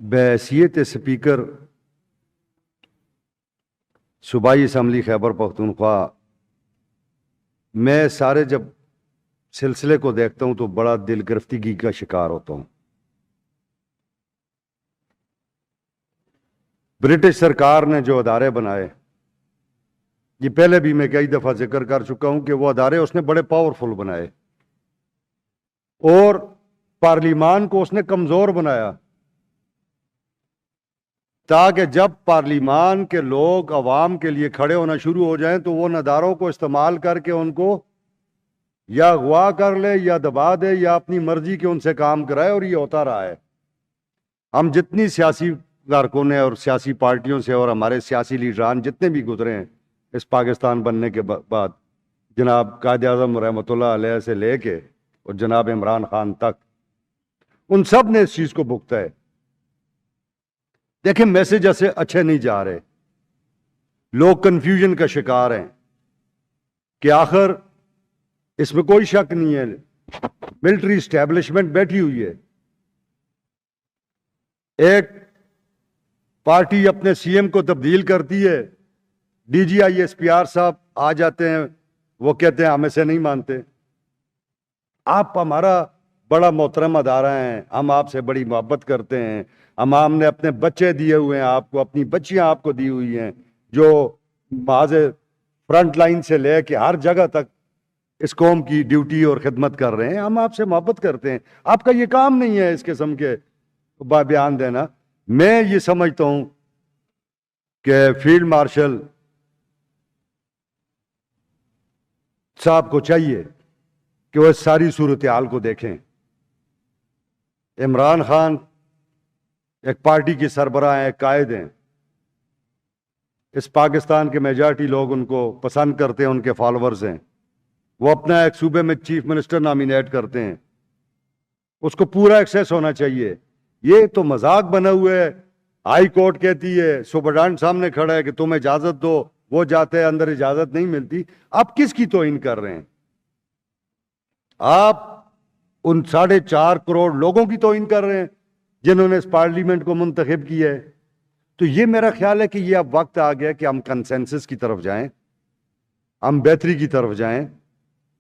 بحیثیت اسپیکر صوبائی اسمبلی خیبر پختونخوا میں سارے جب سلسلے کو دیکھتا ہوں تو بڑا دل گرفتگی کا شکار ہوتا ہوں۔ برٹش سرکار نے جو ادارے بنائے، یہ پہلے بھی میں کئی دفعہ ذکر کر چکا ہوں کہ وہ ادارے اس نے بڑے پاورفل بنائے اور پارلیمان کو اس نے کمزور بنایا، تاکہ جب پارلیمان کے لوگ عوام کے لیے کھڑے ہونا شروع ہو جائیں تو وہ ان اداروں کو استعمال کر کے ان کو یا اغوا کر لے یا دبا دے یا اپنی مرضی کے ان سے کام کرائے، اور یہ ہوتا رہا ہے۔ ہم جتنی سیاسی کارکنیں اور سیاسی پارٹیوں سے اور ہمارے سیاسی لیڈران جتنے بھی گزرے ہیں اس پاکستان بننے کے بعد، جناب قائد اعظم رحمۃ اللہ علیہ سے لے کے اور جناب عمران خان تک، ان سب نے اس چیز کو بھگتا ہے۔ دیکھیں، میسج ایسے اچھے نہیں جا رہے، لوگ کنفیوژن کا شکار ہیں کہ آخر اس میں کوئی شک نہیں ہے، ملٹری اسٹیبلشمنٹ بیٹھی ہوئی ہے، ایک پارٹی اپنے سی ایم کو تبدیل کرتی ہے، D G I S P R صاحب آ جاتے ہیں، وہ کہتے ہیں ہم اسے نہیں مانتے، آپ ہمارا بڑا محترم ادارہ ہیں، ہم آپ سے بڑی محبت کرتے ہیں، ہم نے اپنے بچے دیے ہوئے ہیں آپ کو، اپنی بچیاں آپ کو دی ہوئی ہیں جو بعض فرنٹ لائن سے لے کے ہر جگہ تک اس قوم کی ڈیوٹی اور خدمت کر رہے ہیں، ہم آپ سے محبت کرتے ہیں، آپ کا یہ کام نہیں ہے اس قسم کے بیان دینا۔ میں یہ سمجھتا ہوں کہ فیلڈ مارشل صاحب کو چاہیے کہ وہ ساری صورتحال کو دیکھیں۔ عمران خان ایک پارٹی کی سربراہ ہیں، ایک قائد ہیں، اس پاکستان کے میجارٹی لوگ ان کو پسند کرتے ہیں، ان کے فالورز ہیں، وہ اپنا ایک صوبے میں چیف منسٹر نامینیٹ کرتے ہیں، اس کو پورا ایکسیس ہونا چاہیے۔ یہ تو مذاق بنا ہوا ہے، ہائی کورٹ کہتی ہے، سپرڈنٹ سامنے کھڑا ہے کہ تم اجازت دو، وہ جاتے ہیں اندر، اجازت نہیں ملتی۔ آپ کس کی توہین کر رہے ہیں؟ آپ ان 4.5 کروڑ لوگوں کی توہین کر رہے ہیں جنہوں نے اس پارلیمنٹ کو منتخب کیا ہے۔ تو یہ میرا خیال ہے کہ یہ اب وقت آ گیا کہ ہم کنسنسس کی طرف جائیں، ہم بہتری کی طرف جائیں۔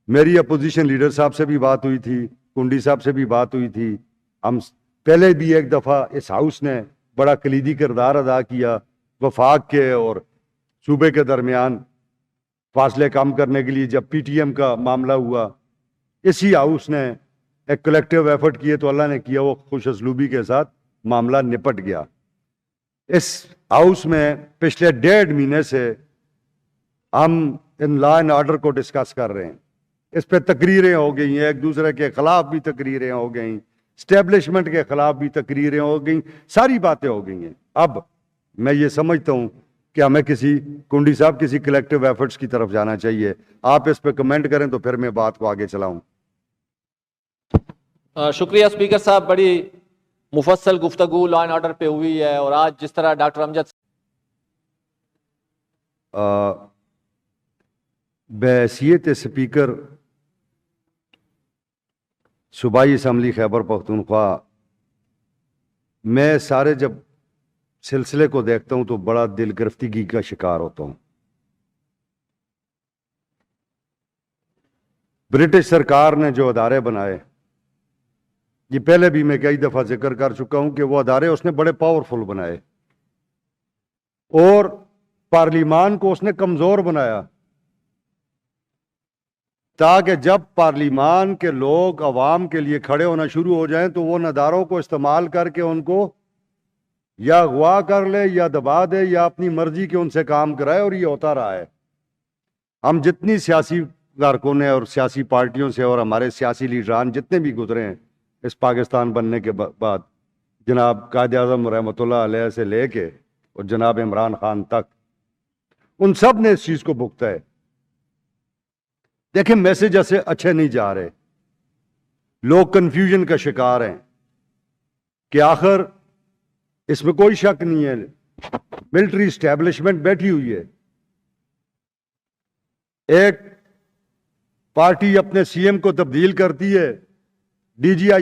میری اپوزیشن لیڈر صاحب سے بھی بات ہوئی تھی، کنڈی صاحب سے بھی بات ہوئی تھی، ہم پہلے بھی ایک دفعہ اس ہاؤس نے بڑا کلیدی کردار ادا کیا وفاق کے اور صوبے کے درمیان فاصلے کم کرنے کے لیے، جب پی ٹی ایم کا معاملہ ہوا اسی ہاؤس نے ایک کلیکٹیو ایفرٹ کیے تو اللہ نے کیا وہ خوش اسلوبی کے ساتھ معاملہ نپٹ گیا۔ اس ہاؤس میں پچھلے 1.5 مہینے سے ہم ان لا اینڈ آرڈر کو ڈسکس کر رہے ہیں، اس پہ تقریریں ہو گئی ہیں، ایک دوسرے کے خلاف بھی تقریریں ہو گئیں، اسٹیبلشمنٹ کے خلاف بھی تقریریں ہو گئیں، ساری باتیں ہو گئی ہیں۔ اب میں یہ سمجھتا ہوں کہ ہمیں کنڈی صاحب کسی کلیکٹیو ایفرٹس کی طرف جانا چاہیے۔ آپ اس پہ کمنٹ کریں تو پھر میں بات کو آگے چلاؤں۔ شکریہ اسپیکر صاحب، بڑی مفصل گفتگو لا اینڈ آرڈر پہ ہوئی ہے، اور آج جس طرح ڈاکٹر امجد بحیثیت اسپیکر صوبائی اسمبلی خیبر پختونخوا میں سارے جب سلسلے کو دیکھتا ہوں تو بڑا دل گرفتگی کا شکار ہوتا ہوں۔ برٹش سرکار نے جو ادارے بنائے، یہ پہلے بھی میں کئی دفعہ ذکر کر چکا ہوں کہ وہ ادارے اس نے بڑے پاورفل بنائے اور پارلیمان کو اس نے کمزور بنایا، تاکہ جب پارلیمان کے لوگ عوام کے لیے کھڑے ہونا شروع ہو جائیں تو وہ ان اداروں کو استعمال کر کے ان کو یا اغوا کر لے یا دبا دے یا اپنی مرضی کے ان سے کام کرائے، اور یہ ہوتا رہا ہے۔ ہم جتنی سیاسی کارکنیں اور سیاسی پارٹیوں سے اور ہمارے سیاسی لیڈران جتنے بھی گزرے ہیں اس پاکستان بننے کے بعد، جناب قائد اعظم رحمۃ اللہ علیہ سے لے کے اور جناب عمران خان تک، ان سب نے اس چیز کو بھگتا ہے۔ دیکھیں، میسج ایسے اچھے نہیں جا رہے، لوگ کنفیوژن کا شکار ہیں کہ آخر اس میں کوئی شک نہیں ہے، ملٹری اسٹیبلشمنٹ بیٹھی ہوئی ہے، ایک پارٹی اپنے سی ایم کو تبدیل کرتی ہے، DGI